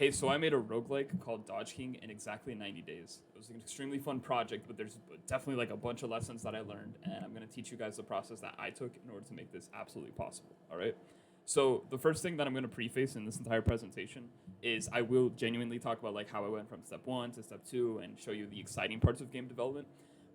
Hey, so I made a roguelike called DodgeKing in exactly 90 days. It was an extremely fun project, but there's definitely like a bunch of lessons that I learned, and I'm going to teach you guys the process that I took in order to make this absolutely possible. All right? So the first thing that I'm going to preface in this entire presentation is I will genuinely talk about like how I went from step 1 to step 2 and show you the exciting parts of game development.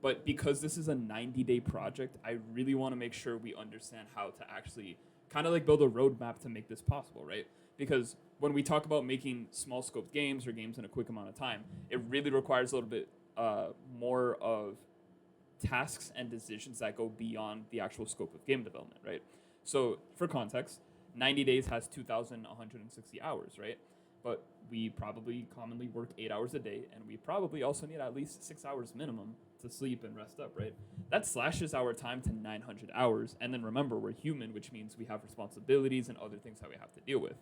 But because this is a 90-day project, I really want to make sure we understand how to actually kind of like build a roadmap to make this possible, right? Because when we talk about making small scoped games or games in a quick amount of time, it really requires a little bit more of tasks and decisions that go beyond the actual scope of game development, right? So for context, 90 days has 2,160 hours, right? But we probably commonly work 8 hours a day, and we probably also need at least 6 hours minimum to sleep and rest up, right? That slashes our time to 900 hours. And then remember, we're human, which means we have responsibilities and other things that we have to deal with.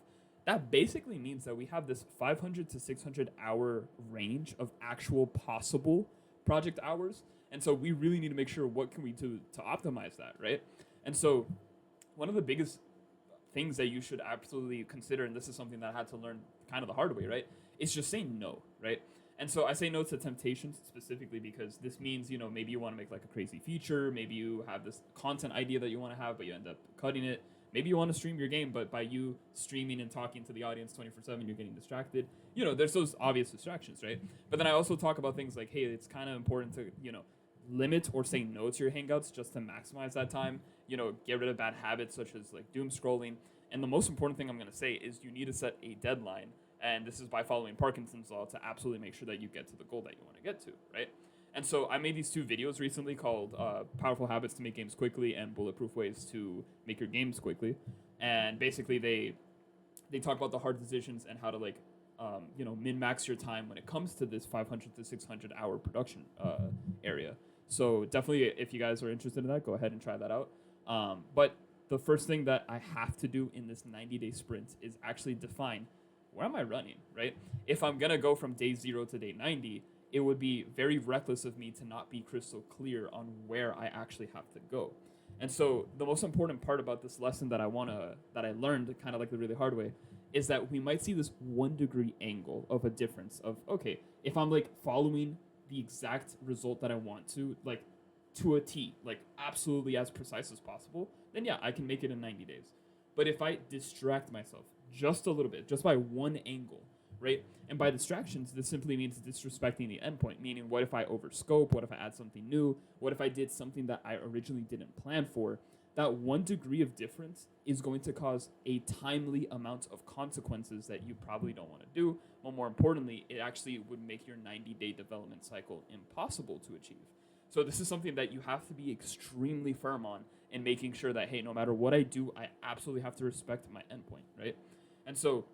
That basically means that we have this 500 to 600 hour range of actual possible project hours. And so we really need to make sure what can we do to optimize that, right? And so one of the biggest things that you should absolutely consider, and this is something that I had to learn kind of the hard way, right, is just saying no, right? And so I say no to temptations specifically because this means, you know, maybe you want to make like a crazy feature, maybe you have this content idea that you want to have, but you end up cutting it. Maybe you want to stream your game, but by you streaming and talking to the audience 24/7, you're getting distracted. You know, there's those obvious distractions, right? But then I also talk about things like, hey, it's kind of important to, you know, limit or say no to your hangouts just to maximize that time. You know, get rid of bad habits such as like doom scrolling. And the most important thing I'm going to say is you need to set a deadline. And this is by following Parkinson's law to absolutely make sure that you get to the goal that you want to get to, right? And so I made these 2 videos recently called Powerful Habits to Make Games Quickly and Bulletproof Ways to Make Your Games Quickly. And basically they talk about the hard decisions and how to like, you know, min-max your time when it comes to this 500 to 600 hour production area. So definitely if you guys are interested in that, go ahead and try that out. But the first thing that I have to do in this 90-day sprint is actually define where am I running, right? If I'm going to go from day 0 to day 90, it would be very reckless of me to not be crystal clear on where I actually have to go. And so the most important part about this lesson that I learned kind of like the really hard way is that we might see this 1-degree angle of a difference of, okay, if I'm like following the exact result that I want to, like to a T, like absolutely as precise as possible, then yeah, I can make it in 90 days. But if I distract myself just a little bit, just by one angle, right? And by distractions, this simply means disrespecting the endpoint, meaning what if I overscope? What if I add something new? What if I did something that I originally didn't plan for? That 1 degree of difference is going to cause a timely amount of consequences that you probably don't want to do. But more importantly, it actually would make your 90-day development cycle impossible to achieve. So this is something that you have to be extremely firm on in making sure that, hey, no matter what I do, I absolutely have to respect my endpoint, right? And so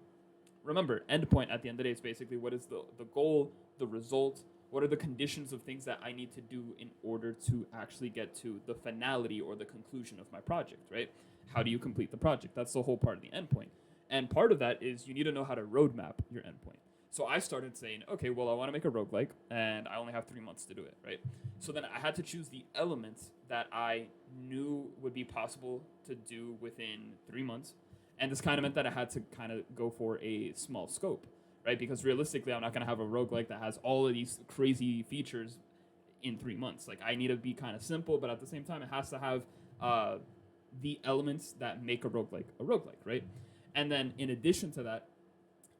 remember, endpoint at the end of the day is basically what is the goal, the result, what are the conditions of things that I need to do in order to actually get to the finality or the conclusion of my project, right? How do you complete the project? That's the whole part of the endpoint. And part of that is you need to know how to roadmap your endpoint. So I started saying, okay, well, I want to make a roguelike, and I only have 3 months to do it, right? So then I had to choose the elements that I knew would be possible to do within 3 months. And this kind of meant that I had to kind of go for a small scope, right? Because realistically, I'm not going to have a roguelike that has all of these crazy features in 3 months. Like, I need to be kind of simple, but at the same time, it has to have the elements that make a roguelike, right? And then in addition to that,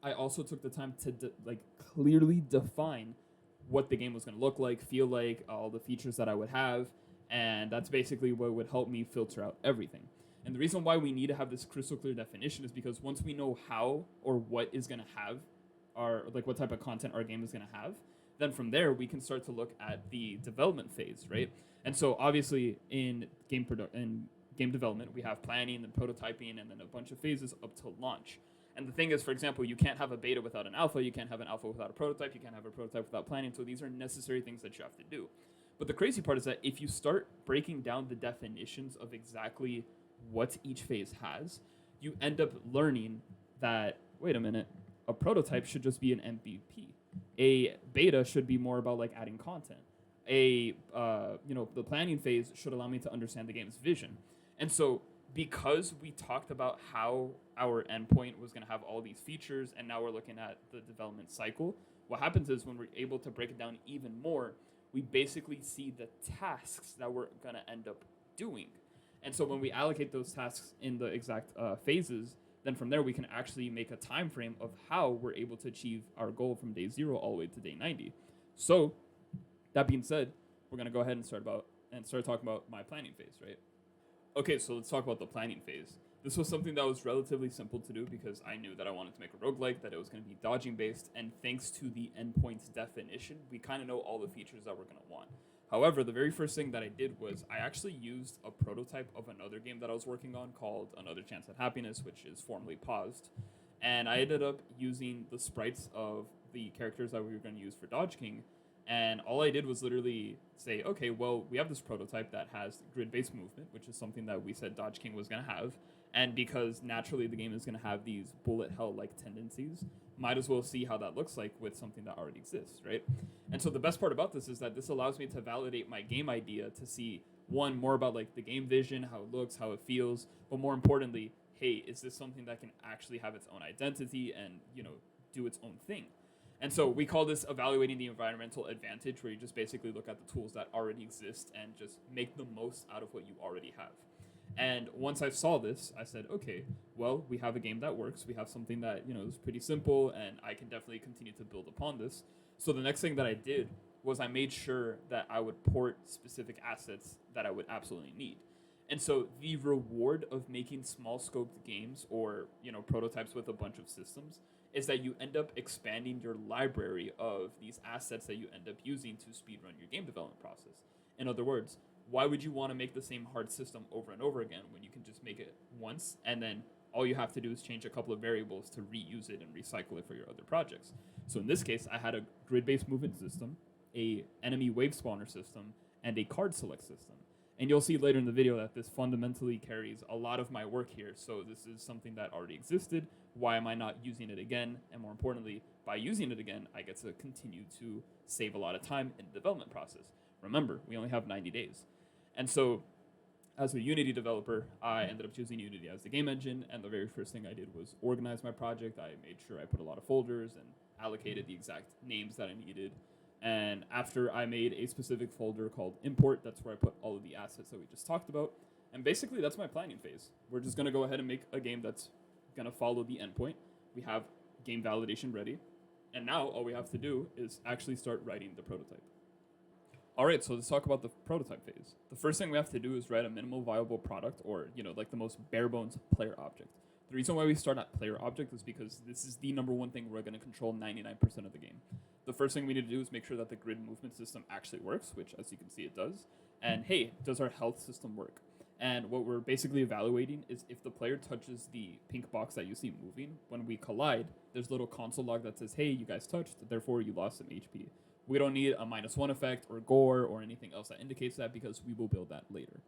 I also took the time to clearly define what the game was going to look like, feel like, all the features that I would have, and that's basically what would help me filter out everything. And the reason why we need to have this crystal clear definition is because once we know how or what is going to have our, like what type of content our game is going to have, then from there we can start to look at the development phase, right? And so obviously in game development, we have planning and prototyping and then a bunch of phases up to launch. And the thing is, for example, you can't have a beta without an alpha, you can't have an alpha without a prototype, you can't have a prototype without planning, so these are necessary things that you have to do. But the crazy part is that if you start breaking down the definitions of exactly what each phase has, you end up learning that, wait a minute, a prototype should just be an MVP. A beta should be more about like adding content. The planning phase should allow me to understand the game's vision. And so because we talked about how our endpoint was going to have all these features, and now we're looking at the development cycle, what happens is when we're able to break it down even more, we basically see the tasks that we're going to end up doing. And so when we allocate those tasks in the exact phases, then from there we can actually make a time frame of how we're able to achieve our goal from day 0 all the way to day 90. So that being said, we're going to go ahead and start talking about my planning phase, right? Okay, so let's talk about the planning phase. This was something that was relatively simple to do because I knew that I wanted to make a roguelike, that it was going to be dodging based, and thanks to the endpoint definition, we kind of know all the features that we're going to want. However, the very first thing that I did was I actually used a prototype of another game that I was working on called Another Chance at Happiness, which is formerly paused. And I ended up using the sprites of the characters that we were going to use for DodgeKing. And all I did was literally say, okay, well, we have this prototype that has grid-based movement, which is something that we said DodgeKing was going to have. And because naturally the game is going to have these bullet hell-like tendencies, might as well see how that looks like with something that already exists, right? And so the best part about this is that this allows me to validate my game idea to see, one, more about like the game vision, how it looks, how it feels, but more importantly, hey, is this something that can actually have its own identity and, do its own thing? And so we call this evaluating the environmental advantage, where you just basically look at the tools that already exist and just make the most out of what you already have. And once I saw this, I said, okay, well, we have a game that works. We have something that, is pretty simple, and I can definitely continue to build upon this. So the next thing that I did was I made sure that I would port specific assets that I would absolutely need. And so the reward of making small scoped games or, prototypes with a bunch of systems is that you end up expanding your library of these assets that you end up using to speedrun your game development process. In other words, why would you want to make the same hard system over and over again when you can just make it once and then all you have to do is change a couple of variables to reuse it and recycle it for your other projects? So in this case, I had a grid-based movement system, a enemy wave spawner system, and a card select system. And you'll see later in the video that this fundamentally carries a lot of my work here. So this is something that already existed. Why am I not using it again? And more importantly, by using it again, I get to continue to save a lot of time in the development process. Remember, we only have 90 days. And so as a Unity developer, I ended up choosing Unity as the game engine. And the very first thing I did was organize my project. I made sure I put a lot of folders and allocated the exact names that I needed. And after I made a specific folder called import, that's where I put all of the assets that we just talked about. And basically, that's my planning phase. We're just going to go ahead and make a game that's going to follow the endpoint. We have game validation ready. And now all we have to do is actually start writing the prototype. All right, so let's talk about the prototype phase. The first thing we have to do is write a minimal viable product, or, like the most bare bones player object. The reason why we start at player object is because this is the number one thing we're going to control 99% of the game. The first thing we need to do is make sure that the grid movement system actually works, which as you can see it does. And hey, does our health system work? And what we're basically evaluating is if the player touches the pink box that you see moving, when we collide, there's a little console log that says, hey, you guys touched, therefore you lost some HP. We don't need a -1 effect or gore or anything else that indicates that because we will build that later.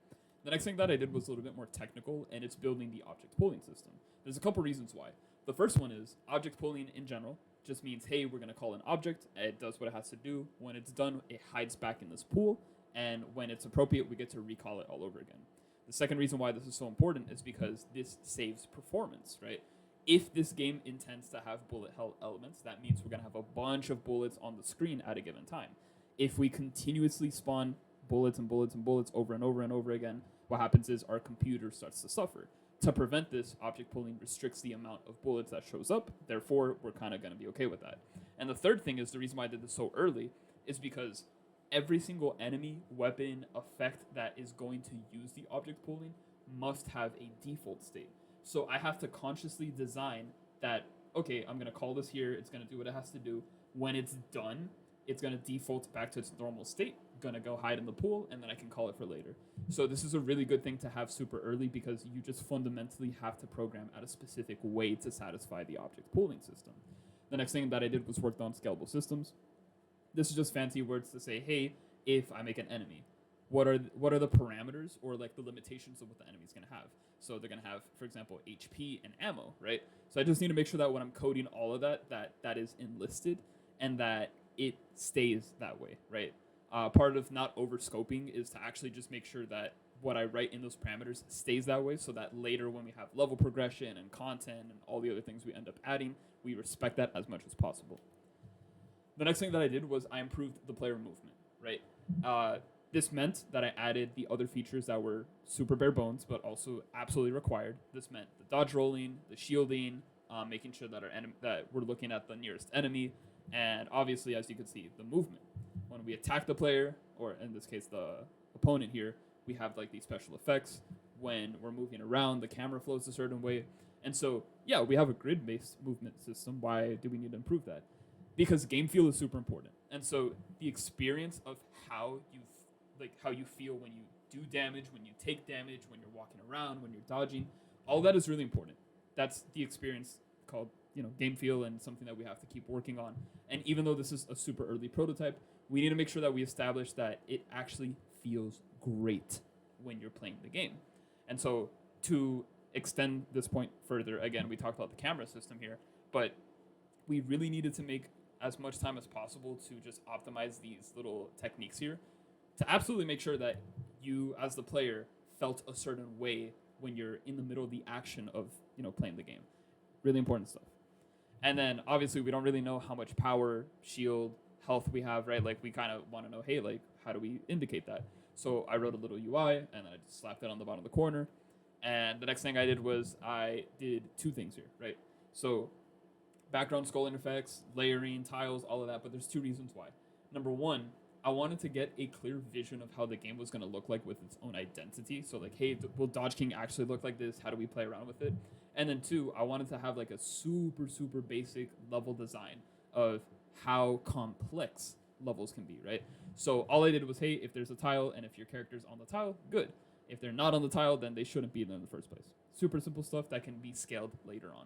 The next thing that I did was a little bit more technical, and it's building the object pooling system. There's a couple reasons why. The first one is object pooling in general just means, hey, we're going to call an object, it does what it has to do. When it's done, it hides back in this pool, and when it's appropriate, we get to recall it all over again. The second reason why this is so important is because this saves performance, right? If this game intends to have bullet hell elements, that means we're going to have a bunch of bullets on the screen at a given time. If we continuously spawn bullets and bullets and bullets over and over and over again, what happens is our computer starts to suffer. To prevent this, object pooling restricts the amount of bullets that shows up. Therefore, we're kind of going to be okay with that. And the third thing is the reason why I did this so early is because every single enemy, weapon, effect that is going to use the object pooling must have a default state. So I have to consciously design that, okay, I'm going to call this here. It's going to do what it has to do. When it's done, it's going to default back to its normal state, going to go hide in the pool, and then I can call it for later. So this is a really good thing to have super early because you just fundamentally have to program at a specific way to satisfy the object pooling system. The next thing that I did was worked on scalable systems. This is just fancy words to say, hey, if I make an enemy, what are the parameters or like the limitations of what the enemy's going to have? So they're going to have, for example, HP and ammo, right? So I just need to make sure that when I'm coding all of that is enlisted and that it stays that way, right? Part of not overscoping is to actually just make sure that what I write in those parameters stays that way, so that later when we have level progression and content and all the other things we end up adding, we respect that as much as possible. The next thing that I did was I improved the player movement, right? This meant that I added the other features that were super bare bones, but also absolutely required. This meant the dodge rolling, the shielding, making sure that that we're looking at the nearest enemy, and obviously, as you can see, the movement. When we attack the player, or in this case, the opponent here, we have like these special effects. When we're moving around, the camera flows a certain way. And so, yeah, we have a grid-based movement system. Why do we need to improve that? Because game feel is super important. And so the experience of how you feel when you do damage, when you take damage, when you're walking around, when you're dodging, all that is really important. That's the experience called, game feel, and something that we have to keep working on. And even though this is a super early prototype, we need to make sure that we establish that it actually feels great when you're playing the game. And so to extend this point further, again, we talked about the camera system here, but we really needed to make as much time as possible to just optimize these little techniques here to absolutely make sure that you, as the player, felt a certain way when you're in the middle of the action of, playing the game. Really important stuff. And then, obviously, we don't really know how much power, shield, health we have, right? Like, we kind of want to know, hey, like, how do we indicate that? So I wrote a little UI, and then I just slapped it on the bottom of the corner. And the next thing I did was I did two things here, right? So background scrolling effects, layering, tiles, all of that, but there's two reasons why. Number one, I wanted to get a clear vision of how the game was going to look like with its own identity. So like, hey, will DodgeKing actually look like this? How do we play around with it? And then two, I wanted to have like a super, super basic level design of how complex levels can be, right? So all I did was, hey, if there's a tile and if your character's on the tile, good. If they're not on the tile, then they shouldn't be there in the first place. Super simple stuff that can be scaled later on.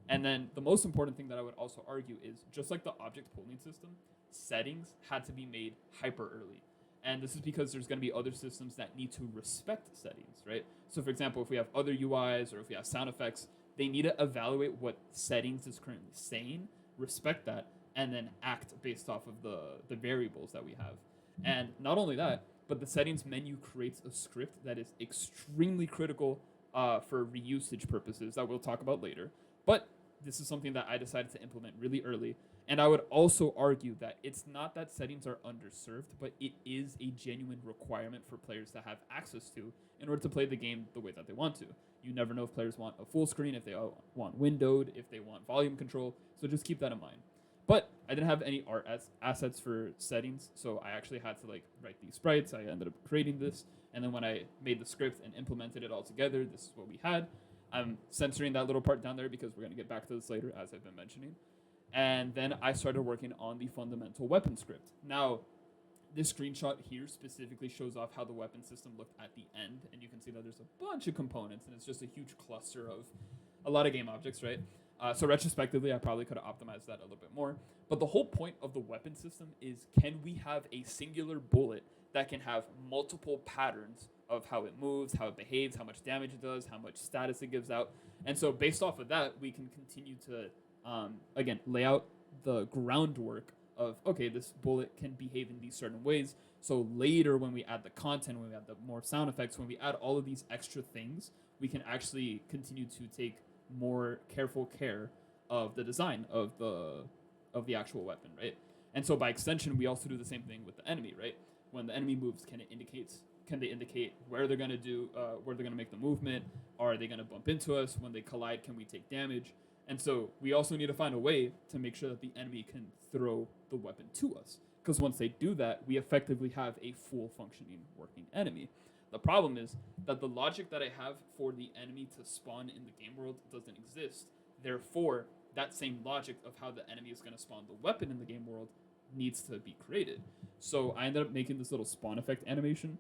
And then the most important thing that I would also argue is, just like the object pooling system, settings had to be made hyper early. And this is because there's going to be other systems that need to respect settings, right? So for example, if we have other UIs or if we have sound effects, they need to evaluate what settings is currently saying, respect that, and then act based off of the variables that we have. And not only that, but the settings menu creates a script that is extremely critical for reusage purposes that we'll talk about later. But this is something that I decided to implement really early. And I would also argue that it's not that settings are underserved, but it is a genuine requirement for players to have access to in order to play the game the way that they want to. You never know if players want a full screen, if they want windowed, if they want volume control. So just keep that in mind. But I didn't have any art assets for settings, so I actually had to write these sprites. I ended up creating this, and then when I made the script and implemented it all together, this is what we had. I'm censoring that little part down there because we're going to get back to this later, as I've been mentioning. And then I started working on the fundamental weapon script. Now, this screenshot here specifically shows off how the weapon system looked at the end, and you can see that there's a bunch of components, and it's just a huge cluster of a lot of game objects, right? So retrospectively, I probably could have optimized that a little bit more. But the whole point of the weapon system is, can we have a singular bullet that can have multiple patterns of how it moves, how it behaves, how much damage it does, how much status it gives out? And so based off of that, we can continue to, again, lay out the groundwork of, okay, this bullet can behave in these certain ways. So later when we add the content, when we add the more sound effects, when we add all of these extra things, we can actually continue to take more careful care of the design of the actual weapon, right? And so by extension, we also do the same thing with the enemy, right? When the enemy moves, can they indicate where they're gonna make the movement? Are they gonna bump into us? When they collide, can we take damage? And so we also need to find a way to make sure that the enemy can throw the weapon to us, because once they do that, we effectively have a full functioning working enemy. The problem is that the logic that I have for the enemy to spawn in the game world doesn't exist. Therefore, that same logic of how the enemy is going to spawn the weapon in the game world needs to be created. So I ended up making this little spawn effect animation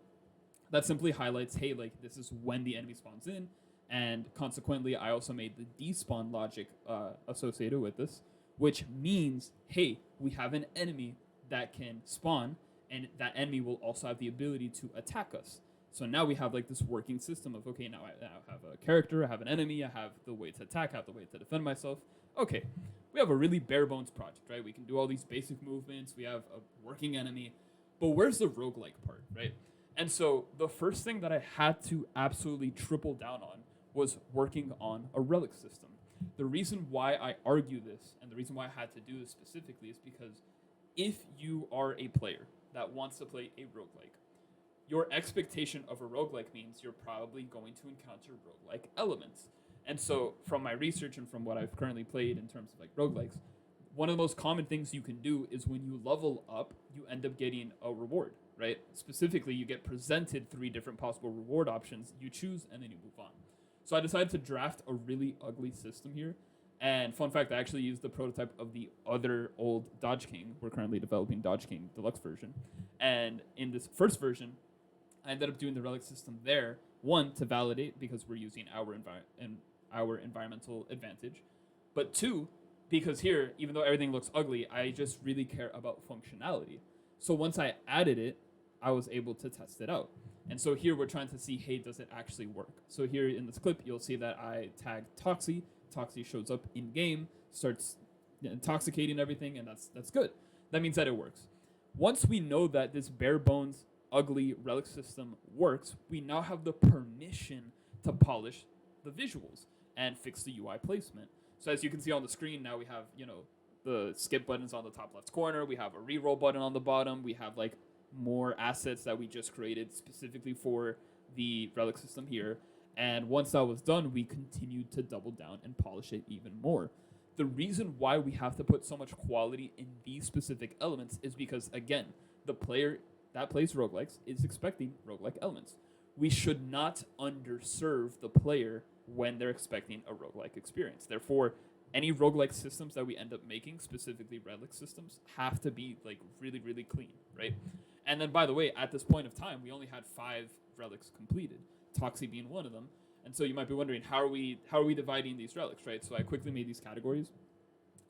that simply highlights, hey, this is when the enemy spawns in. And consequently, I also made the despawn logic associated with this, which means, hey, we have an enemy that can spawn, and that enemy will also have the ability to attack us. So now we have this working system of, okay, now I have a character, I have an enemy, I have the way to attack, I have the way to defend myself. Okay, we have a really bare bones project, right? We can do all these basic movements, we have a working enemy, but where's the roguelike part, right? And so the first thing that I had to absolutely triple down on was working on a relic system. The reason why I argue this and the reason why I had to do this specifically is because if you are a player that wants to play a roguelike, your expectation of a roguelike means you're probably going to encounter roguelike elements. And so from my research and from what I've currently played in terms of like roguelikes, one of the most common things you can do is when you level up, you end up getting a reward, right? Specifically, you get presented 3 different possible reward options. You choose, and then you move on. So I decided to draft a really ugly system here. And fun fact, I actually used the prototype of the other old DodgeKing. We're currently developing DodgeKing Deluxe version. And in this first version, I ended up doing the relic system there. 1, to validate, because we're using our environmental advantage. But 2, because here, even though everything looks ugly, I just really care about functionality. So once I added it, I was able to test it out. And so here we're trying to see, hey, does it actually work? So here in this clip, you'll see that I tagged Toxie. Toxie shows up in game, starts intoxicating everything, and that's good. That means that it works. Once we know that this bare bones, ugly relic system works, we now have the permission to polish the visuals and fix the UI placement. So as you can see on the screen, now we have, the skip buttons on the top left corner. We have a reroll button on the bottom. We have like more assets that we just created specifically for the relic system here. And once that was done, we continued to double down and polish it even more. The reason why we have to put so much quality in these specific elements is because, again, the player that plays roguelikes is expecting roguelike elements. We should not underserve the player when they're expecting a roguelike experience. Therefore, any roguelike systems that we end up making, specifically relic systems, have to be like really, really clean, right? And then, by the way, at this point of time, we only had 5 relics completed, Toxie being one of them. And so you might be wondering, how are we dividing these relics, right? So I quickly made these categories,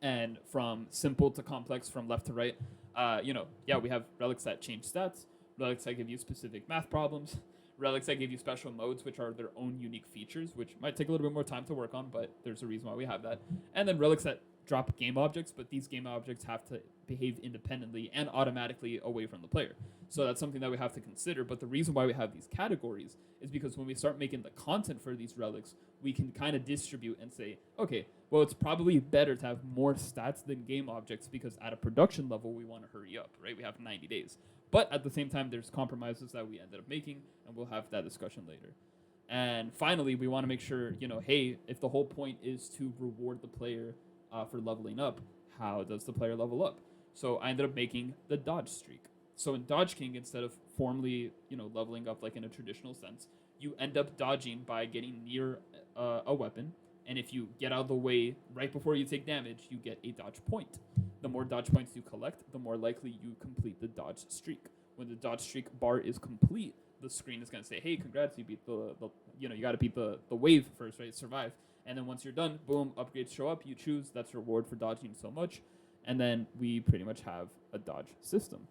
and from simple to complex, from left to right, we have relics that change stats, relics that give you specific math problems, relics that give you special modes, which are their own unique features, which might take a little bit more time to work on, but there's a reason why we have that. And then relics that drop game objects, but these game objects have to behave independently and automatically away from the player. So that's something that we have to consider. But the reason why we have these categories is because when we start making the content for these relics, we can kind of distribute and say, okay, well, it's probably better to have more stats than game objects because at a production level, we want to hurry up, right? We have 90 days. But at the same time, there's compromises that we ended up making, and we'll have that discussion later. And finally, we want to make sure, hey, if the whole point is to reward the player for leveling up, how does the player level up? So I ended up making the DodgeStreak. So in DodgeKing, instead of formally, leveling up like in a traditional sense, you end up dodging by getting near a weapon. And if you get out of the way right before you take damage, you get a dodge point. The more dodge points you collect, the more likely you complete the dodge streak. When the dodge streak bar is complete, the screen is going to say, hey, congrats, you beat you got to beat the wave first, right? Survive. And then once you're done, boom, upgrades show up. You choose, that's reward for dodging so much. And then we pretty much have a dodge system.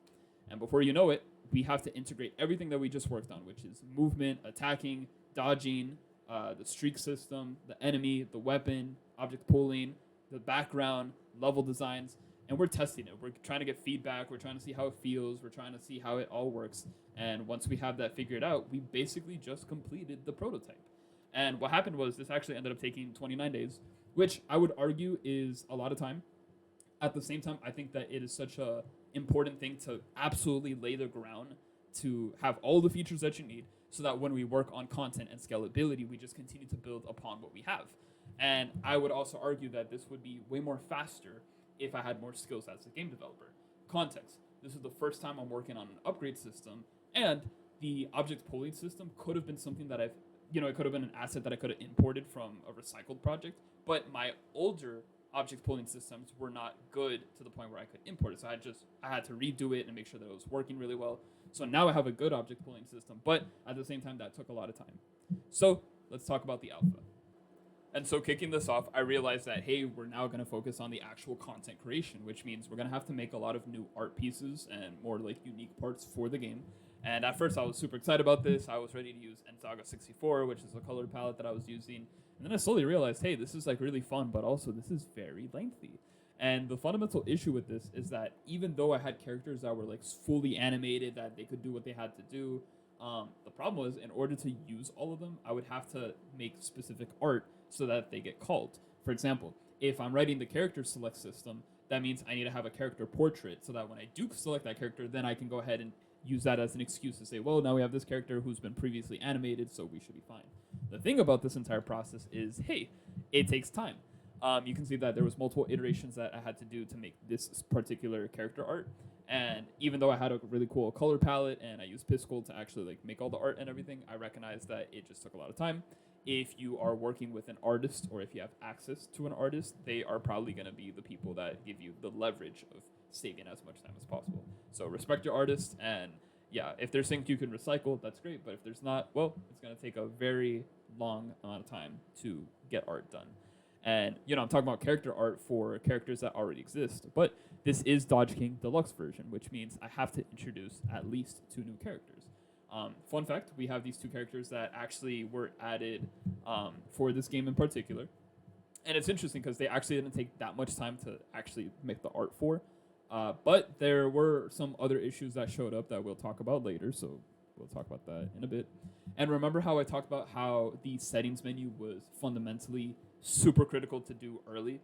And before you know it, we have to integrate everything that we just worked on, which is movement, attacking, dodging, the streak system, the enemy, the weapon, object pooling, the background, level designs, and we're testing it. We're trying to get feedback. We're trying to see how it feels. We're trying to see how it all works. And once we have that figured out, we basically just completed the prototype. And what happened was this actually ended up taking 29 days, which I would argue is a lot of time. At the same time, I think that it is such a important thing to absolutely lay the ground to have all the features that you need so that when we work on content and scalability, we just continue to build upon what we have. And I would also argue that this would be way more faster if I had more skills as a game developer. Context. This is the first time I'm working on an upgrade system, and the object pooling system could have been something that it could have been an asset that I could have imported from a recycled project, but my older object pooling systems were not good to the point where I could import it. So I had to redo it and make sure that it was working really well. So now I have a good object pooling system, but at the same time, that took a lot of time. So let's talk about the alpha. And so kicking this off, I realized that, hey, we're now going to focus on the actual content creation, which means we're going to have to make a lot of new art pieces and more like unique parts for the game. And at first I was super excited about this. I was ready to use Nsaga 64, which is the color palette that I was using. And then I slowly realized, hey, this is like really fun, but also this is very lengthy. And the fundamental issue with this is that even though I had characters that were like fully animated, that they could do what they had to do, The problem was, in order to use all of them, I would have to make specific art so that they get called. For example, if I'm writing the character select system, that means I need to have a character portrait so that when I do select that character, then I can go ahead and use that as an excuse to say, well, now we have this character who's been previously animated, so we should be fine. The thing about this entire process is, hey, it takes time. You can see that there was multiple iterations that I had to do to make this particular character art. And even though I had a really cool color palette and I used Piskel to actually like make all the art and everything, I recognized that it just took a lot of time. If you are working with an artist or if you have access to an artist, they are probably going to be the people that give you the leverage of saving as much time as possible. So respect your artist, and yeah, if there's things you can recycle, that's great. But if there's not, well, it's going to take a very long amount of time to get art done. And, you know, I'm talking about character art for characters that already exist, but this is DodgeKing Deluxe version, which means I have to introduce at least 2 new characters. Fun fact, we have these 2 characters that actually were added for this game in particular. And it's interesting because they actually didn't take that much time to actually make the art for. But there were some other issues that showed up that we'll talk about later, so we'll talk about that in a bit. And remember how I talked about how the settings menu was fundamentally super critical to do early?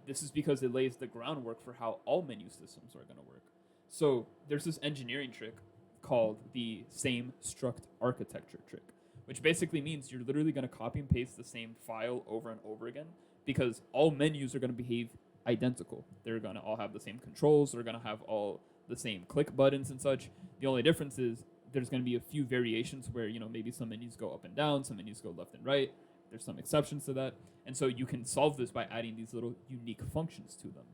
This is because it lays the groundwork for how all menu systems are going to work. So there's this engineering trick called the same struct architecture trick, which basically means you're literally going to copy and paste the same file over and over again because all menus are going to behave identical. They're going to all have the same controls. They're going to have all the same click buttons and such. The only difference is there's going to be a few variations where, you know, maybe some menus go up and down, some menus go left and right. There's some exceptions to that. And so you can solve this by adding these little unique functions to them.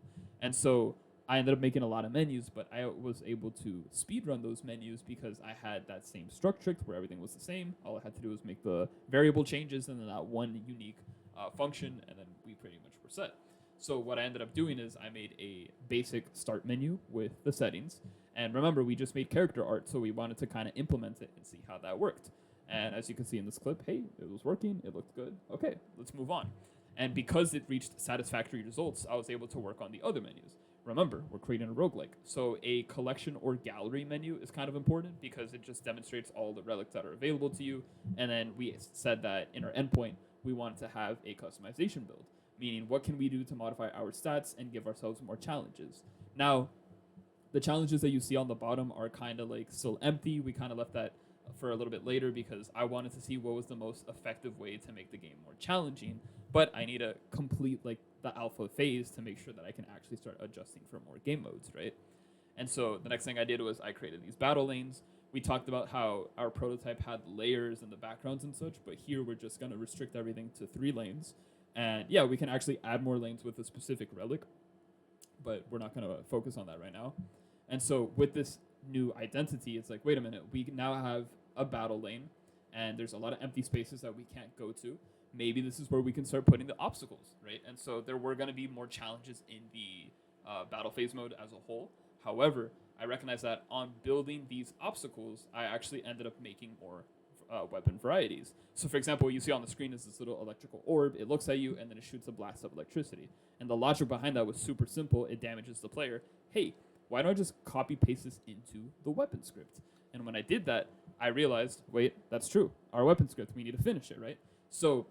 And so I ended up making a lot of menus, but I was able to speedrun those menus because I had that same struct trick where everything was the same. All I had to do was make the variable changes and then that one unique function, and then we pretty much were set. So what I ended up doing is I made a basic start menu with the settings. And remember, we just made character art, so we wanted to kind of implement it and see how that worked. And as you can see in this clip, hey, it was working, it looked good. Okay, let's move on. And because it reached satisfactory results, I was able to work on the other menus. Remember, we're creating a roguelike. So a collection or gallery menu is kind of important because it just demonstrates all the relics that are available to you. And then we said that in our endpoint, we wanted to have a customization build, meaning what can we do to modify our stats and give ourselves more challenges. Now, the challenges that you see on the bottom are kind of like still empty. We kind of left that for a little bit later because I wanted to see what was the most effective way to make the game more challenging, but I need to complete like the alpha phase to make sure that I can actually start adjusting for more game modes, right? And so the next thing I did was I created these battle lanes. We talked about how our prototype had layers and the backgrounds and such, but here we're just going to restrict everything to 3 lanes. And yeah, we can actually add more lanes with a specific relic, but we're not going to focus on that right now. And so with this new identity, it's like, wait a minute, we now have a battle lane and there's a lot of empty spaces that we can't go to. Maybe this is where we can start putting the obstacles, right? And so there were going to be more challenges in the battle phase mode as a whole. However, I recognize that on building these obstacles, I actually ended up making more weapon varieties. So for example, what you see on the screen is this little electrical orb. It looks at you and then it shoots a blast of electricity. And the logic behind that was super simple. It damages the player. Hey, why don't I just copy paste this into the weapon script? And when I did that, I realized, wait, that's true. Our weapon script, we need to finish it, right? So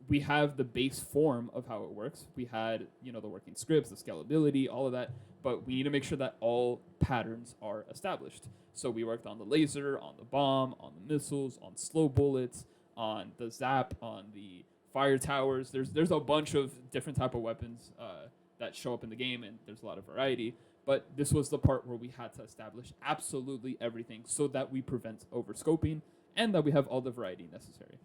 we have the base form of how it works. We had, you know, the working scripts, the scalability, all of that, but we need to make sure that all patterns are established. So we worked on the laser, on the bomb, on the missiles, on slow bullets, on the zap, on the fire towers. There's a bunch of different type of weapons that show up in the game, and there's a lot of variety. But this was the part where we had to establish absolutely everything so that we prevent overscoping and that we have all the variety necessary.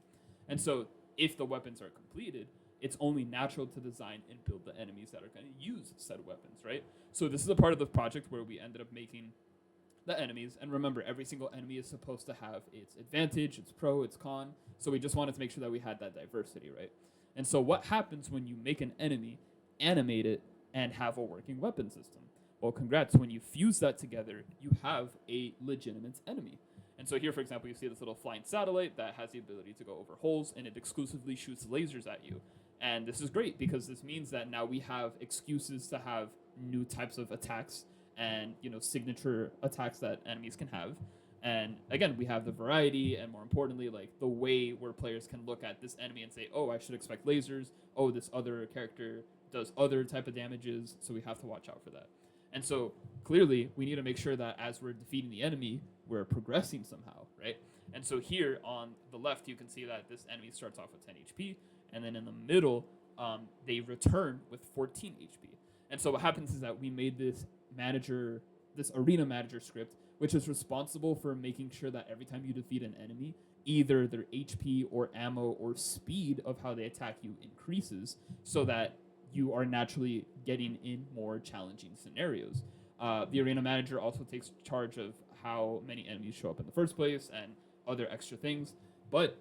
And so if the weapons are completed, it's only natural to design and build the enemies that are going to use said weapons, right? So this is a part of the project where we ended up making the enemies. And remember, every single enemy is supposed to have its advantage, its pro, its con. So we just wanted to make sure that we had that diversity, right? And so what happens when you make an enemy, animate it, and have a working weapon system? Well, congrats. When you fuse that together, you have a legitimate enemy. And so here, for example, you see this little flying satellite that has the ability to go over holes, and it exclusively shoots lasers at you. And this is great because this means that now we have excuses to have new types of attacks and, you know, signature attacks that enemies can have. And again, we have the variety, and more importantly, like the way where players can look at this enemy and say, oh, I should expect lasers. Oh, this other character does other type of damages, so we have to watch out for that. And so clearly, we need to make sure that as we're defeating the enemy, we're progressing somehow, right? And so here on the left, you can see that this enemy starts off with 10 HP, and then in the middle, they return with 14 HP. And so what happens is that we made this arena manager script, which is responsible for making sure that every time you defeat an enemy, either their HP or ammo or speed of how they attack you increases, so that you are naturally getting in more challenging scenarios. The arena manager also takes charge of how many enemies show up in the first place and other extra things. But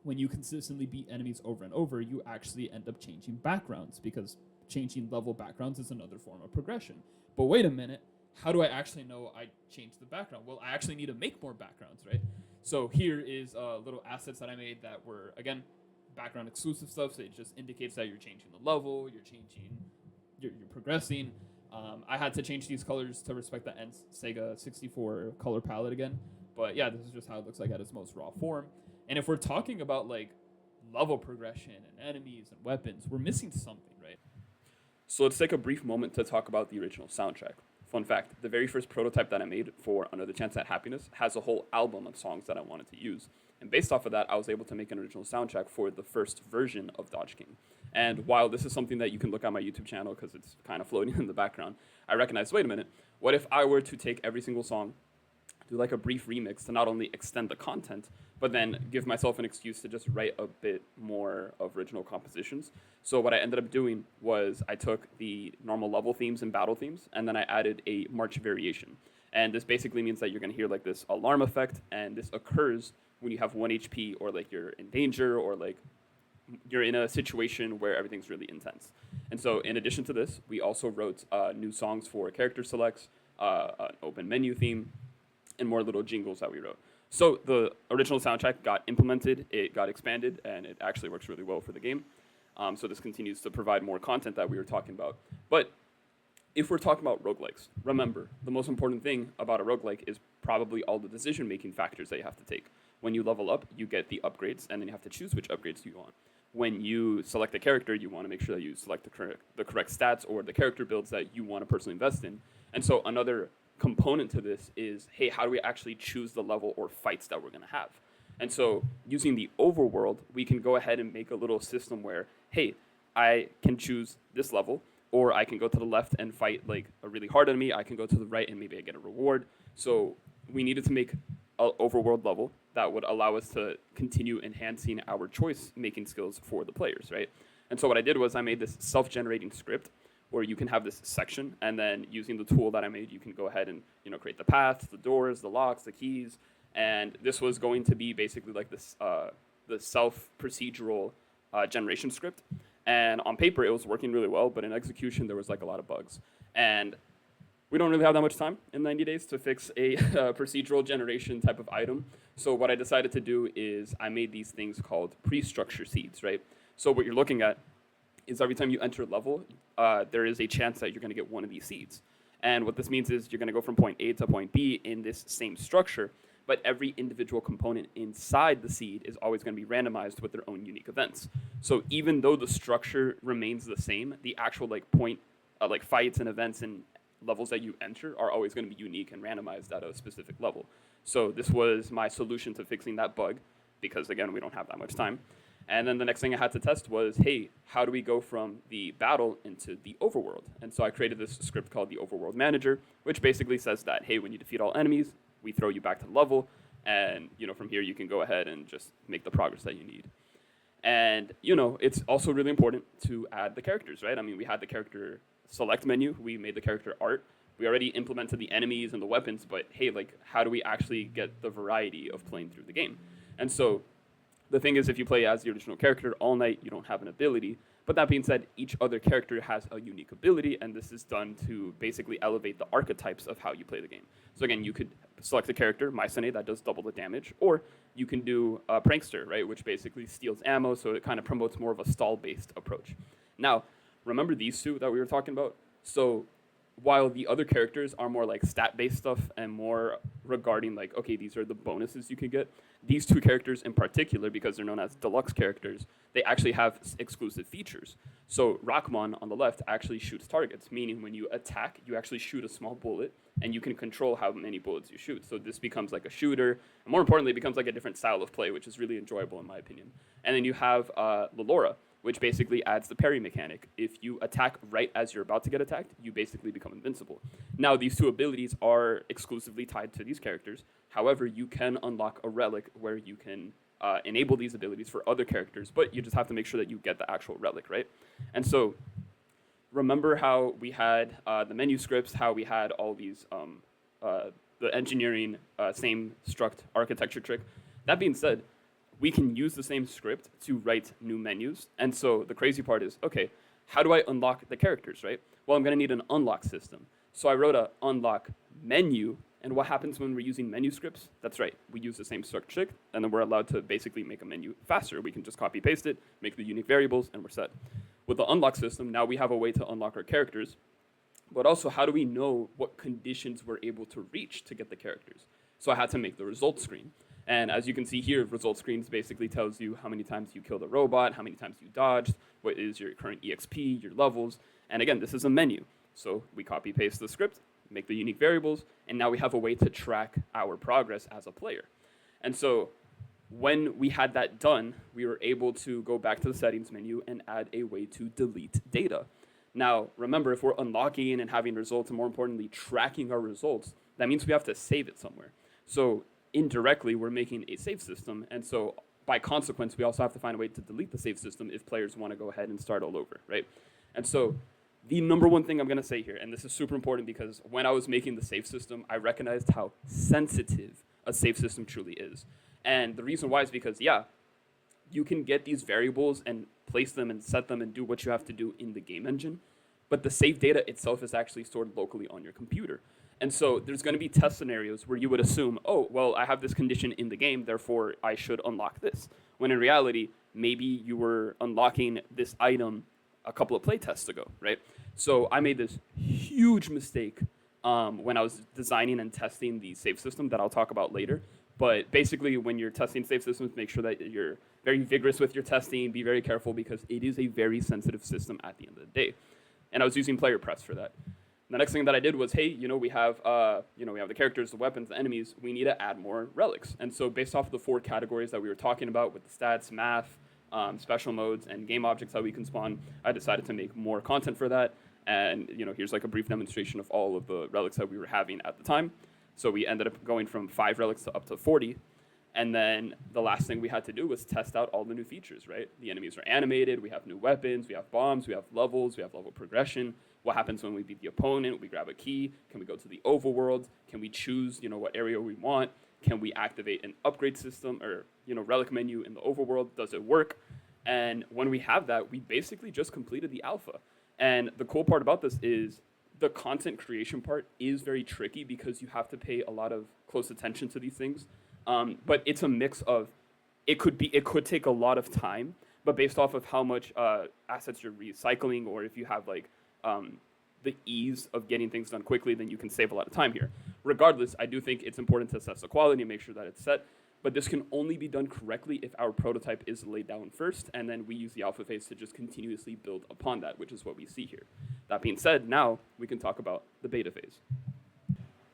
when you consistently beat enemies over and over, you actually end up changing backgrounds, because changing level backgrounds is another form of progression. But wait a minute, how do I actually know I changed the background? Well, I actually need to make more backgrounds, right? So here is little assets that I made that were, again, background exclusive stuff. So it just indicates that you're changing the level, you're progressing. I had to change these colors to respect the Sega 64 color palette again. But yeah, this is just how it looks like at its most raw form. And if we're talking about like level progression and enemies and weapons, we're missing something, right? So let's take a brief moment to talk about the original soundtrack. Fun fact, the very first prototype that I made for Another Chance at Happiness has a whole album of songs that I wanted to use. And based off of that, I was able to make an original soundtrack for the first version of DodgeKing. And while this is something that you can look on my YouTube channel because it's kind of floating in the background, I recognized, wait a minute, what if I were to take every single song, do like a brief remix to not only extend the content, but then give myself an excuse to just write a bit more of original compositions. So what I ended up doing was I took the normal level themes and battle themes, and then I added a march variation. And this basically means that you're going to hear like this alarm effect, and this occurs when you have 1 HP, or like you're in danger, or like you're in a situation where everything's really intense. And so in addition to this, we also wrote new songs for character selects, an open menu theme, and more little jingles that we wrote. So the original soundtrack got implemented, it got expanded, and it actually works really well for the game. So this continues to provide more content that we were talking about. But if we're talking about roguelikes, remember, the most important thing about a roguelike is probably all the decision-making factors that you have to take. When you level up, you get the upgrades, and then you have to choose which upgrades you want. When you select a character, you want to make sure that you select the correct stats or the character builds that you want to personally invest in. And so another component to this is, hey, how do we actually choose the level or fights that we're going to have? And so using the overworld, we can go ahead and make a little system where, hey, I can choose this level, or I can go to the left and fight like a really hard enemy. I can go to the right and maybe I get a reward. So we needed to make an overworld level that would allow us to continue enhancing our choice-making skills for the players, right? And so what I did was I made this self-generating script where you can have this section, and then using the tool that I made, you can go ahead and create the paths, the doors, the locks, the keys, and this was going to be basically like this the self-procedural generation script. And on paper, it was working really well, but in execution, there was like a lot of bugs. And we don't really have that much time in 90 days to fix a procedural generation type of item. So what I decided to do is I made these things called pre-structure seeds, right? So what you're looking at is every time you enter a level, there is a chance that you're going to get one of these seeds. And what this means is you're going to go from point A to point B in this same structure, but every individual component inside the seed is always going to be randomized with their own unique events. So even though the structure remains the same, the actual like fights and events and levels that you enter are always going to be unique and randomized at a specific level. So this was my solution to fixing that bug, because again, we don't have that much time. And then the next thing I had to test was, hey, how do we go from the battle into the overworld? And so I created this script called the Overworld Manager, which basically says that, hey, when you defeat all enemies, we throw you back to the level, and from here you can go ahead and just make the progress that you need. And it's also really important to add the characters, right? I mean, we had the character select menu, we made the character art, we already implemented the enemies and the weapons, but hey, like, how do we actually get the variety of playing through the game? And so the thing is, if you play as the original character all night, you don't have an ability. But that being said, each other character has a unique ability, and this is done to basically elevate the archetypes of how you play the game. So again, you could select a character, Mycenae, that does double the damage, or you can do a Prankster, right, which basically steals ammo, so it kind of promotes more of a stall-based approach. Now, remember these two that we were talking about? So while the other characters are more like stat-based stuff and more regarding like, okay, these are the bonuses you can get. These two characters in particular, because they're known as deluxe characters, they actually have exclusive features. So Rahman on the left actually shoots targets, meaning when you attack, you actually shoot a small bullet, and you can control how many bullets you shoot. So this becomes like a shooter, and more importantly, it becomes like a different style of play, which is really enjoyable in my opinion. And then you have Lelora, which basically adds the parry mechanic. If you attack right as you're about to get attacked, you basically become invincible. Now, these two abilities are exclusively tied to these characters. However, you can unlock a relic where you can enable these abilities for other characters, but you just have to make sure that you get the actual relic, right? And so remember how we had the menu scripts, how we had all these, the engineering, same struct architecture trick. That being said, we can use the same script to write new menus. And so the crazy part is, okay, how do I unlock the characters, right? Well, I'm going to need an unlock system. So I wrote a unlock menu. And what happens when we're using menu scripts? That's right, we use the same struct trick, and then we're allowed to basically make a menu faster. We can just copy paste it, make the unique variables, and we're set. With the unlock system, now we have a way to unlock our characters. But also, how do we know what conditions we're able to reach to get the characters? So I had to make the results screen. And as you can see here, results screens basically tells you how many times you killed a robot, how many times you dodged, what is your current EXP, your levels. And again, this is a menu. So we copy paste the script, make the unique variables, and now we have a way to track our progress as a player. And so when we had that done, we were able to go back to the settings menu and add a way to delete data. Now, remember, if we're unlocking and having results, and more importantly, tracking our results, that means we have to save it somewhere. So indirectly, we're making a save system, and so by consequence, we also have to find a way to delete the save system if players want to go ahead and start all over, right? And so the number one thing I'm going to say here, and this is super important because when I was making the save system, I recognized how sensitive a save system truly is. And the reason why is because, yeah, you can get these variables and place them and set them and do what you have to do in the game engine, but the save data itself is actually stored locally on your computer. And so there's going to be test scenarios where you would assume, oh, well, I have this condition in the game, therefore I should unlock this. When in reality, maybe you were unlocking this item a couple of play tests ago, right? So I made this huge mistake when I was designing and testing the save system that I'll talk about later. But basically, when you're testing save systems, make sure that you're very vigorous with your testing, be very careful because it is a very sensitive system at the end of the day. And I was using player press for that. The next thing that I did was, hey, we have the characters, the weapons, the enemies. We need to add more relics. And so based off of the 4 categories that we were talking about with the stats, math, special modes, and game objects that we can spawn, I decided to make more content for that. And here's like a brief demonstration of all of the relics that we were having at the time. So we ended up going from 5 relics to up to 40. And then the last thing we had to do was test out all the new features, right? The enemies are animated, we have new weapons, we have bombs, we have levels, we have level progression. What happens when we beat the opponent? We grab a key. Can we go to the overworld? Can we choose, what area we want? Can we activate an upgrade system or, relic menu in the overworld? Does it work? And when we have that, we basically just completed the alpha. And the cool part about this is the content creation part is very tricky because you have to pay a lot of close attention to these things. But it's a mix of, it could take a lot of time, but based off of how much assets you're recycling, or if you have like the ease of getting things done quickly, then you can save a lot of time here. Regardless, I do think it's important to assess the quality and make sure that it's set, but this can only be done correctly if our prototype is laid down first, and then we use the alpha phase to just continuously build upon that, which is what we see here. That being said, now we can talk about the beta phase.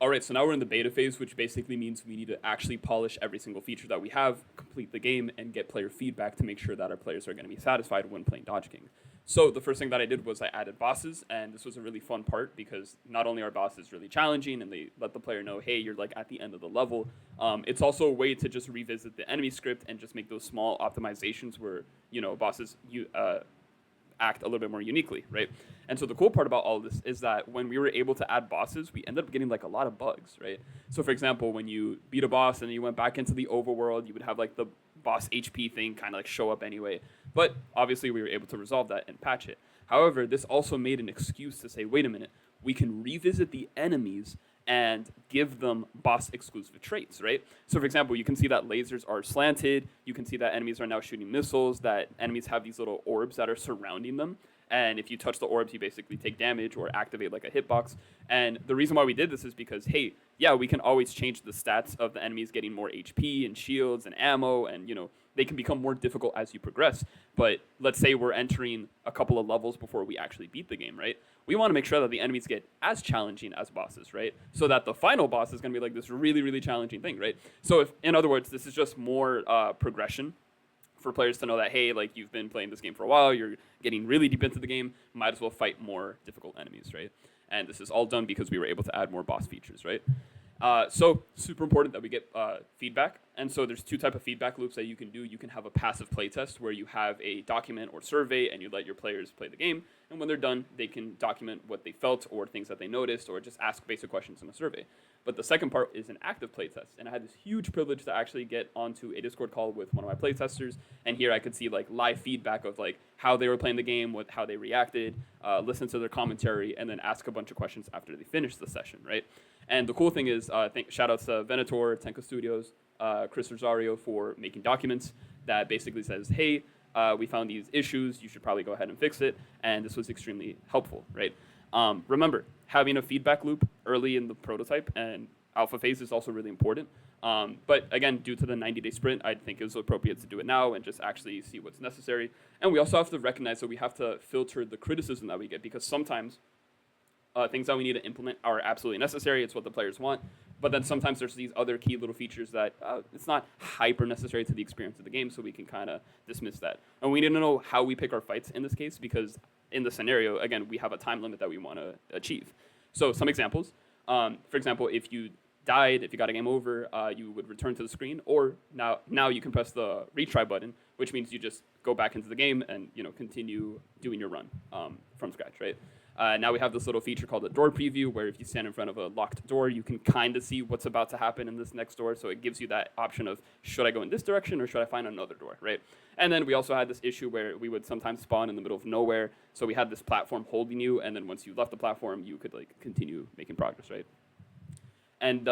All right, so now we're in the beta phase, which basically means we need to actually polish every single feature that we have, complete the game, and get player feedback to make sure that our players are going to be satisfied when playing DodgeKing. So the first thing that I did was I added bosses, and this was a really fun part because not only are bosses really challenging and they let the player know, hey, you're like at the end of the level, it's also a way to just revisit the enemy script and just make those small optimizations where, bosses act a little bit more uniquely, right? And so the cool part about all of this is that when we were able to add bosses, we ended up getting like a lot of bugs, right? So for example, when you beat a boss and you went back into the overworld, you would have like the boss HP thing kind of like show up anyway. But obviously we were able to resolve that and patch it. However, this also made an excuse to say, wait a minute, we can revisit the enemies and give them boss exclusive traits, right? So for example, you can see that lasers are slanted. You can see that enemies are now shooting missiles, that enemies have these little orbs that are surrounding them. And if you touch the orbs, you basically take damage or activate like a hitbox. And the reason why we did this is because, hey, yeah, we can always change the stats of the enemies getting more HP and shields and ammo, and they can become more difficult as you progress. But let's say we're entering a couple of levels before we actually beat the game, right? We want to make sure that the enemies get as challenging as bosses, right? So that the final boss is going to be like this really, really challenging thing, right? So if, in other words, this is just more progression for players to know that, hey, like you've been playing this game for a while, you're getting really deep into the game, might as well fight more difficult enemies, right? And this is all done because we were able to add more boss features, right? So super important that we get feedback. And so there's two types of feedback loops that you can do. You can have a passive playtest where you have a document or survey and you let your players play the game. And when they're done, they can document what they felt or things that they noticed or just ask basic questions in a survey. But the second part is an active playtest. And I had this huge privilege to actually get onto a Discord call with one of my playtesters. And here I could see like live feedback of like how they were playing the game, how they reacted, listen to their commentary, and then ask a bunch of questions after they finished the session, right? And the cool thing is, shout outs to Venator, Tenka Studios, Chris Rosario for making documents that basically says, hey, we found these issues, you should probably go ahead and fix it. And this was extremely helpful, right? Remember, having a feedback loop early in the prototype and alpha phase is also really important. But again, due to the 90-day sprint, I think it was appropriate to do it now and just actually see what's necessary. And we also have to recognize that we have to filter the criticism that we get, because sometimes things that we need to implement are absolutely necessary. It's what the players want. But then sometimes there's these other key little features that it's not hyper necessary to the experience of the game, so we can kind of dismiss that. And we need to know how we pick our fights in this case, because in the scenario, again, we have a time limit that we want to achieve. So some examples. For example, if you died, if you got a game over, you would return to the screen, or now you can press the retry button, which means you just go back into the game and continue doing your run from scratch, right? Now we have this little feature called a door preview, where if you stand in front of a locked door, you can kind of see what's about to happen in this next door. So it gives you that option of, should I go in this direction or should I find another door, right? And then we also had this issue where we would sometimes spawn in the middle of nowhere. So we had this platform holding you, and then once you left the platform, you could continue making progress, right? And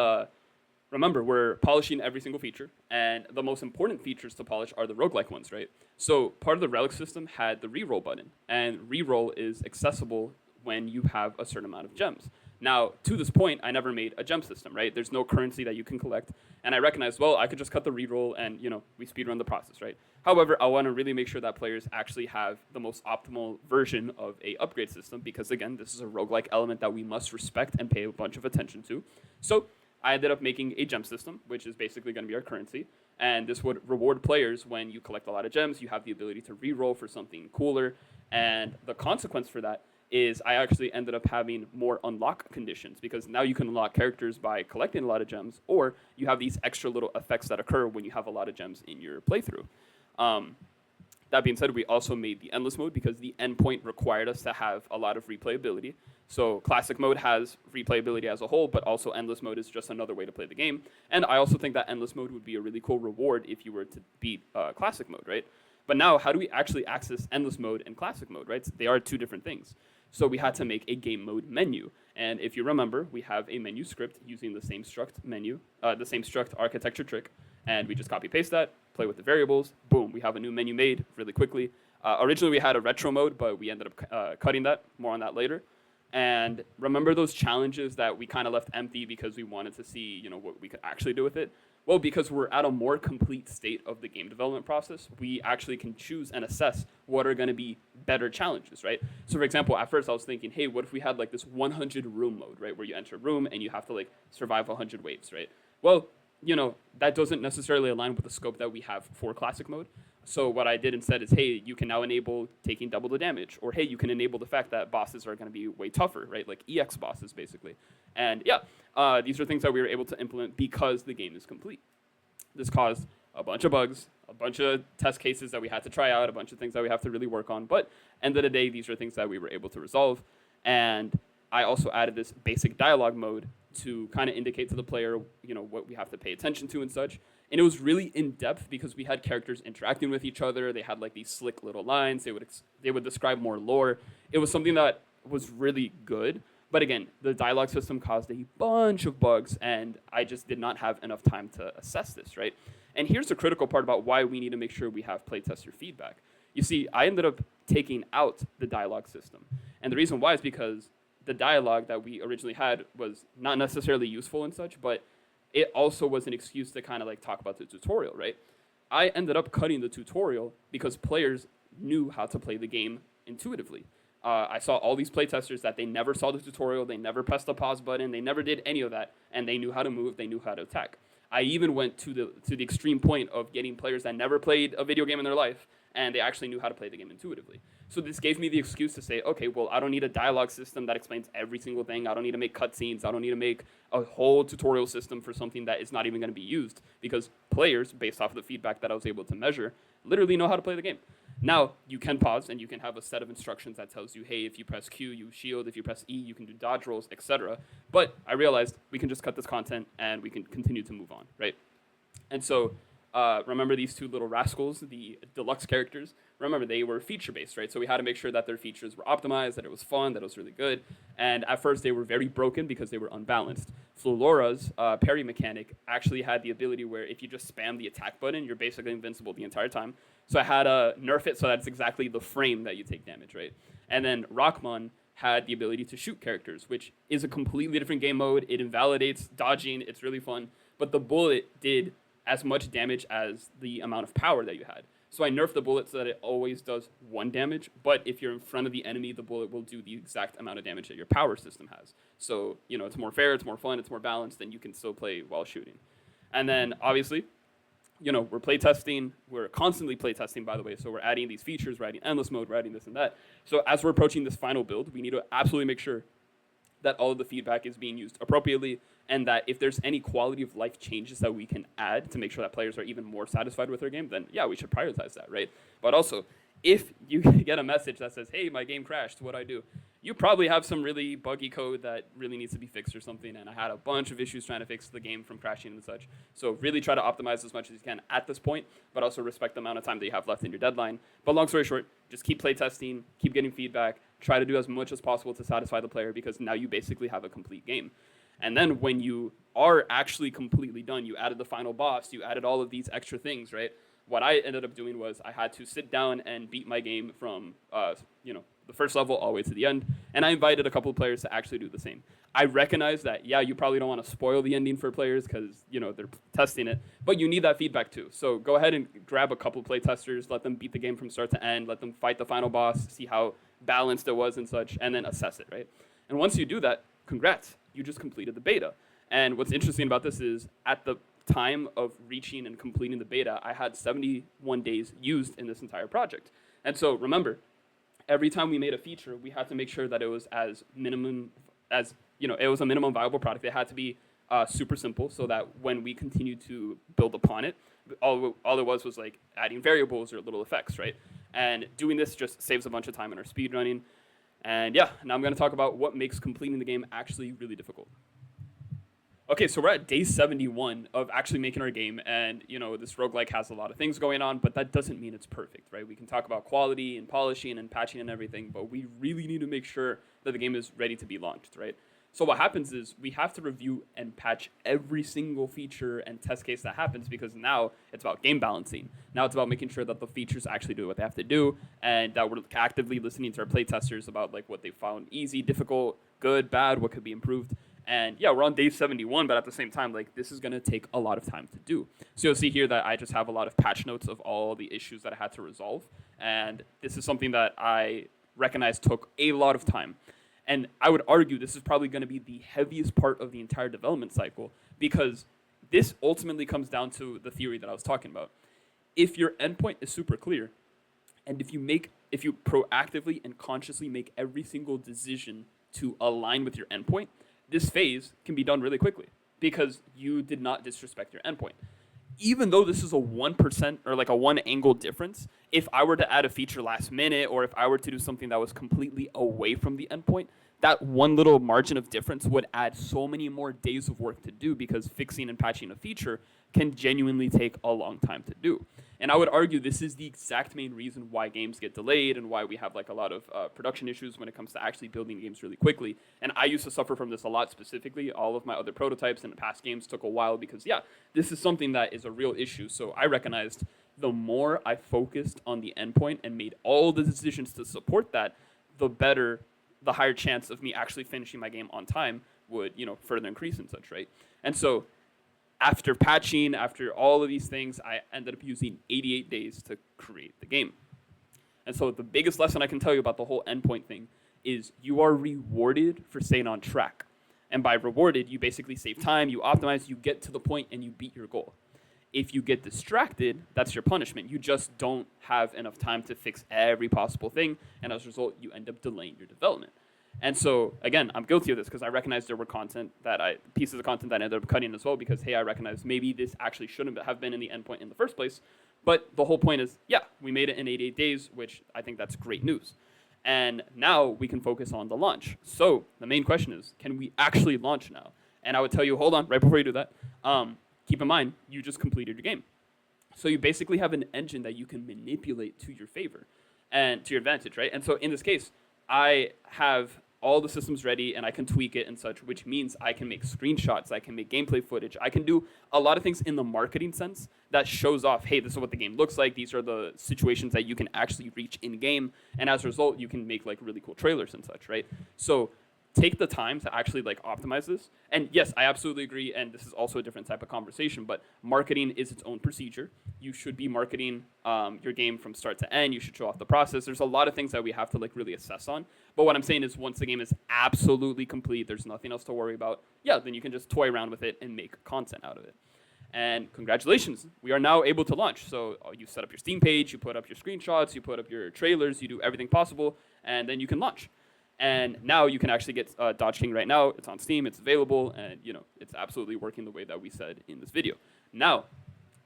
remember, we're polishing every single feature, and the most important features to polish are the roguelike ones, right? So part of the Relic system had the reroll button, and reroll is accessible when you have a certain amount of gems. Now, to this point, I never made a gem system, right? There's no currency that you can collect, and I recognized, well, I could just cut the reroll and, we speedrun the process, right? However, I want to really make sure that players actually have the most optimal version of a upgrade system, because again, this is a roguelike element that we must respect and pay a bunch of attention to. So I ended up making a gem system, which is basically going to be our currency. And this would reward players when you collect a lot of gems. You have the ability to reroll for something cooler. And the consequence for that is I actually ended up having more unlock conditions, because now you can unlock characters by collecting a lot of gems, or you have these extra little effects that occur when you have a lot of gems in your playthrough. That being said, we also made the endless mode because the endpoint required us to have a lot of replayability. So classic mode has replayability as a whole, but also endless mode is just another way to play the game. And I also think that endless mode would be a really cool reward if you were to beat classic mode, right? But now, how do we actually access endless mode and classic mode, right? They are two different things. So we had to make a game mode menu. And if you remember, we have a menu script using the same struct menu, the same struct architecture trick. And we just copy paste that, play with the variables. Boom, we have a new menu made really quickly. Originally, we had a retro mode, but we ended up cutting that. More on that later. And remember those challenges that we kind of left empty because we wanted to see, what we could actually do with it? Well, because we're at a more complete state of the game development process, we actually can choose and assess what are going to be better challenges, right? So, for example, at first I was thinking, hey, what if we had this 100 room mode, right, where you enter a room and you have to survive 100 waves, right? Well, that doesn't necessarily align with the scope that we have for classic mode. So what I did instead is, hey, you can now enable taking double the damage, or hey, you can enable the fact that bosses are going to be way tougher, right? Like EX bosses, basically. And yeah, these are things that we were able to implement because the game is complete. This caused a bunch of bugs, a bunch of test cases that we had to try out, a bunch of things that we have to really work on. But end of the day, these are things that we were able to resolve. And I also added this basic dialogue mode to kind of indicate to the player, what we have to pay attention to and such. And it was really in-depth because we had characters interacting with each other. They had these slick little lines. They would describe more lore. It was something that was really good. But again, the dialogue system caused a bunch of bugs, and I just did not have enough time to assess this, right? And here's the critical part about why we need to make sure we have playtester feedback. You see, I ended up taking out the dialogue system. And the reason why is because the dialogue that we originally had was not necessarily useful and such, but it also was an excuse to kind of like talk about the tutorial, right? I ended up cutting the tutorial because players knew how to play the game intuitively. I saw all these playtesters that they never saw the tutorial, they never pressed the pause button, they never did any of that, and they knew how to move, they knew how to attack. I even went to the extreme point of getting players that never played a video game in their life, and they actually knew how to play the game intuitively. So this gave me the excuse to say, okay, well, I don't need a dialogue system that explains every single thing. I don't need to make cutscenes. I don't need to make a whole tutorial system for something that is not even going to be used, because players, based off of the feedback that I was able to measure, literally know how to play the game. Now, you can pause and you can have a set of instructions that tells you, hey, if you press Q, you shield. If you press E, you can do dodge rolls, etc. But I realized we can just cut this content and we can continue to move on, right? And so remember these two little rascals, the deluxe characters? Remember, they were feature-based, right? So we had to make sure that their features were optimized, that it was fun, that it was really good. And at first, they were very broken because they were unbalanced. Flolora's parry mechanic actually had the ability where if you just spam the attack button, you're basically invincible the entire time. So I had to nerf it so that's exactly the frame that you take damage, right? And then Rockmon had the ability to shoot characters, which is a completely different game mode. It invalidates dodging. It's really fun. But the bullet did as much damage as the amount of power that you had. So I nerfed the bullet so that it always does 1 damage, but if you're in front of the enemy, the bullet will do the exact amount of damage that your power system has. So, you know, it's more fair, it's more fun, it's more balanced, and you can still play while shooting. And then, obviously, you know, we're playtesting. We're constantly playtesting, by the way, so we're adding these features, we're adding endless mode, we're adding this and that. So as we're approaching this final build, we need to absolutely make sure that all of the feedback is being used appropriately, and that if there's any quality of life changes that we can add to make sure that players are even more satisfied with their game, then yeah, we should prioritize that, right? But also, if you get a message that says, hey, my game crashed, what do I do? You probably have some really buggy code that really needs to be fixed or something, and I had a bunch of issues trying to fix the game from crashing and such. So really try to optimize as much as you can at this point, but also respect the amount of time that you have left in your deadline. But long story short, just keep playtesting, keep getting feedback, try to do as much as possible to satisfy the player, because now you basically have a complete game. And then when you are actually completely done, you added the final boss, you added all of these extra things, right? What I ended up doing was I had to sit down and beat my game from, the first level all the way to the end. And I invited a couple of players to actually do the same. I recognize that, yeah, you probably don't want to spoil the ending for players because, you know, they're testing it, but you need that feedback too. So go ahead and grab a couple play testers, let them beat the game from start to end, let them fight the final boss, see how balanced it was and such, and then assess it, right? And once you do that, congrats, you just completed the beta. And what's interesting about this is at the time of reaching and completing the beta, I had 71 days used in this entire project. And so remember, every time we made a feature, we had to make sure that it was as minimum as, you know, it was a minimum viable product. It had to be super simple so that when we continue to build upon it, all it was like adding variables or little effects, right? And doing this just saves a bunch of time in our speedrunning. And yeah, now I'm going to talk about what makes completing the game actually really difficult. Okay, so we're at day 71 of actually making our game, and you know, this roguelike has a lot of things going on, but that doesn't mean it's perfect, right? We can talk about quality and polishing and patching and everything, but we really need to make sure that the game is ready to be launched, right? So what happens is we have to review and patch every single feature and test case that happens, because now it's about game balancing. Now it's about making sure that the features actually do what they have to do, and that we're actively listening to our playtesters about like what they found easy, difficult, good, bad, what could be improved. And yeah, we're on day 71, but at the same time, like, this is going to take a lot of time to do. So you'll see here that I just have a lot of patch notes of all the issues that I had to resolve. And this is something that I recognize took a lot of time. And I would argue this is probably going to be the heaviest part of the entire development cycle, because this ultimately comes down to the theory that I was talking about. If your endpoint is super clear, and if you proactively and consciously make every single decision to align with your endpoint, this phase can be done really quickly because you did not disrespect your endpoint. Even though this is a 1% or like a 1 angle difference, if I were to add a feature last minute, or if I were to do something that was completely away from the endpoint, that one little margin of difference would add so many more days of work to do, because fixing and patching a feature can genuinely take a long time to do. And I would argue this is the exact main reason why games get delayed and why we have like a lot of production issues when it comes to actually building games really quickly. And I used to suffer from this a lot specifically. All of my other prototypes and past games took a while because, yeah, this is something that is a real issue. So I recognized the more I focused on the endpoint and made all the decisions to support that, the higher chance of me actually finishing my game on time would, further increase and such, right? And so after patching, after all of these things, I ended up using 88 days to create the game. And so the biggest lesson I can tell you about the whole endpoint thing is you are rewarded for staying on track. And by rewarded, you basically save time, you optimize, you get to the point, and you beat your goal. If you get distracted, that's your punishment. You just don't have enough time to fix every possible thing, and as a result, you end up delaying your development. And so, again, I'm guilty of this because I recognized there were pieces of content that I ended up cutting as well because, hey, I recognize maybe this actually shouldn't have been in the endpoint in the first place. But the whole point is, yeah, we made it in 88 days, which I think that's great news. And now we can focus on the launch. So the main question is, can we actually launch now? And I would tell you, hold on, right before you do that, keep in mind, you just completed your game. So you basically have an engine that you can manipulate to your favor and to your advantage, right? And so in this case, I have all the systems ready and I can tweak it and such, which means I can make screenshots, I can make gameplay footage, I can do a lot of things in the marketing sense that shows off, hey, this is what the game looks like, these are the situations that you can actually reach in game, and as a result, you can make like really cool trailers and such, right? So take the time to actually like optimize this. And yes, I absolutely agree, and this is also a different type of conversation, but marketing is its own procedure. You should be marketing your game from start to end. You should show off the process. There's a lot of things that we have to like really assess on. But what I'm saying is once the game is absolutely complete, there's nothing else to worry about, yeah, then you can just toy around with it and make content out of it. And congratulations, we are now able to launch. So you set up your Steam page, you put up your screenshots, you put up your trailers, you do everything possible, and then you can launch. And now you can actually get DodgeKing right now. It's on Steam, it's available, and it's absolutely working the way that we said in this video. Now,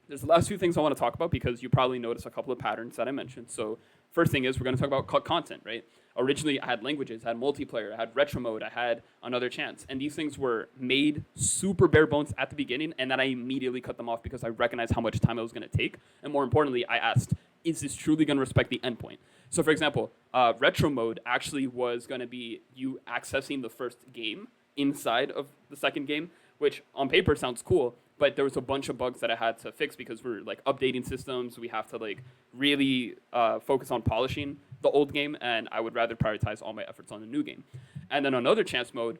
there's the last few things I want to talk about because you probably noticed a couple of patterns that I mentioned. So first thing is we're going to talk about content, right? Originally, I had languages, I had multiplayer, I had retro mode, I had another chance. And these things were made super bare bones at the beginning, and then I immediately cut them off because I recognized how much time it was going to take. And more importantly, I asked, is this truly going to respect the endpoint? So for example, retro mode actually was going to be you accessing the first game inside of the second game, which on paper sounds cool, but there was a bunch of bugs that I had to fix because we're like updating systems. We have to like really focus on polishing the old game, and I would rather prioritize all my efforts on the new game. And then another chance mode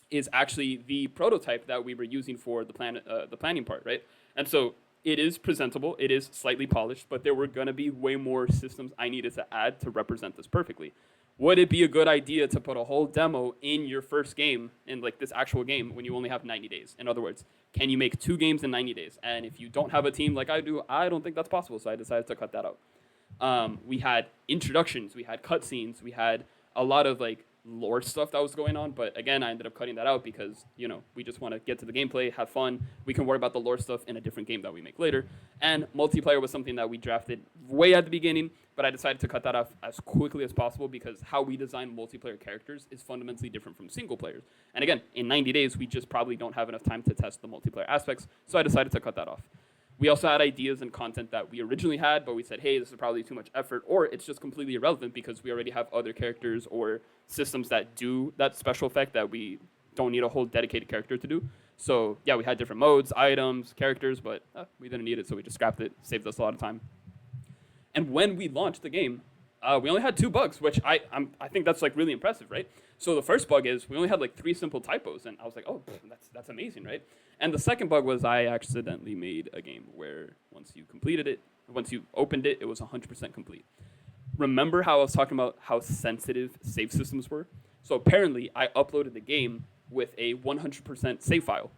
is actually the prototype that we were using for the planning part, right? And so it is presentable, it is slightly polished, but there were going to be way more systems I needed to add to represent this perfectly. Would it be a good idea to put a whole demo in your first game, in like this actual game, when you only have 90 days? In other words, can you make 2 games in 90 days? And if you don't have a team like I do, I don't think that's possible, so I decided to cut that out. We had introductions, we had cutscenes, we had a lot of like lore stuff that was going on, but again, I ended up cutting that out because, we just want to get to the gameplay, have fun. We can worry about the lore stuff in a different game that we make later. And multiplayer was something that we drafted way at the beginning, but I decided to cut that off as quickly as possible because how we design multiplayer characters is fundamentally different from single players. And again, in 90 days, we just probably don't have enough time to test the multiplayer aspects, so I decided to cut that off. We also had ideas and content that we originally had, but we said, hey, this is probably too much effort, or it's just completely irrelevant because we already have other characters or systems that do that special effect that we don't need a whole dedicated character to do. So yeah, we had different modes, items, characters, but we didn't need it, so we just scrapped it, saved us a lot of time. And when we launched the game, we only had 2 bugs, which I think that's like really impressive, right? So the first bug is we only had like 3 simple typos, and I was like, oh, that's amazing, right? And the second bug was I accidentally made a game where once you opened it, it was 100% complete. Remember how I was talking about how sensitive save systems were? So apparently I uploaded the game with a 100% save file.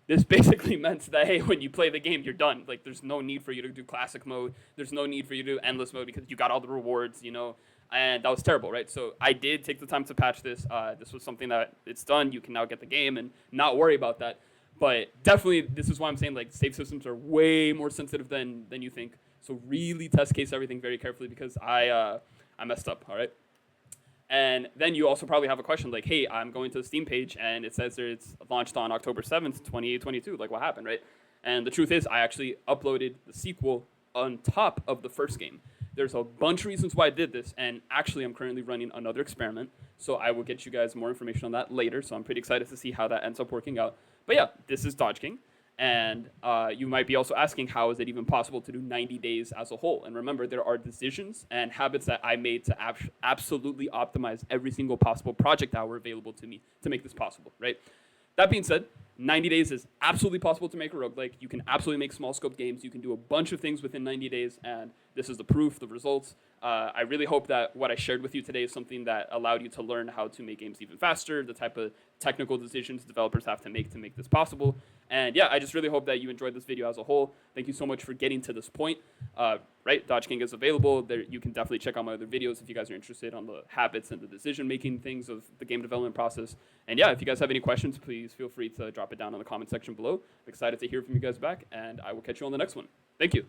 This basically meant that, hey, when you play the game, you're done. Like, there's no need for you to do classic mode. There's no need for you to do endless mode because you got all the rewards, and that was terrible, right? So I did take the time to patch this. This was something that it's done. You can now get the game and not worry about that. But definitely, this is why I'm saying, like, save systems are way more sensitive than you think. So really test case everything very carefully because I messed up, all right? And then you also probably have a question like, hey, I'm going to the Steam page and it says it's launched on October 7th, 2022. Like, what happened, right? And the truth is I actually uploaded the sequel on top of the first game. There's a bunch of reasons why I did this, and actually I'm currently running another experiment, so I will get you guys more information on that later, so I'm pretty excited to see how that ends up working out. But yeah, this is DodgeKing, And you might be also asking, how is it even possible to do 90 days as a whole? And remember, there are decisions and habits that I made to absolutely optimize every single possible project hour available to me to make this possible, right? That being said, 90 days is absolutely possible to make a roguelike. You can absolutely make small scope games. You can do a bunch of things within 90 days, and this is the proof, the results. I really hope that what I shared with you today is something that allowed you to learn how to make games even faster, the type of technical decisions developers have to make this possible. And yeah, I just really hope that you enjoyed this video as a whole. Thank you so much for getting to this point. Right, DodgeKing is available. There, you can definitely check out my other videos if you guys are interested on the habits and the decision-making things of the game development process. And yeah, if you guys have any questions, please feel free to drop it down in the comment section below. I'm excited to hear from you guys back, and I will catch you on the next one. Thank you.